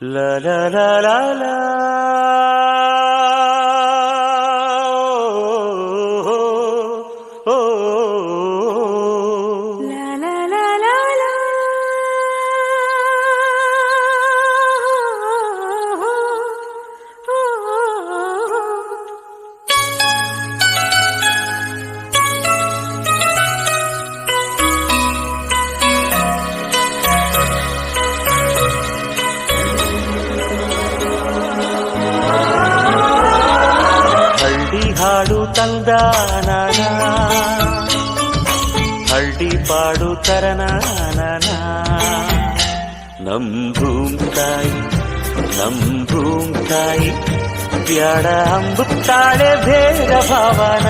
La la la la la. Oh, oh, oh. La la la la la. ಹಳ್ಳಿ ಹಾಡು ತಂದಾನ, ಹಳ್ಳಿ ಪಾಡು ತರನಾನ. ನಮ್ ಭೂಮ್ತಾಯಿ ಬ್ಯಾಡ ಅಂಬುತ್ತಾಳೆ ಭೇದ ಭಾವನ.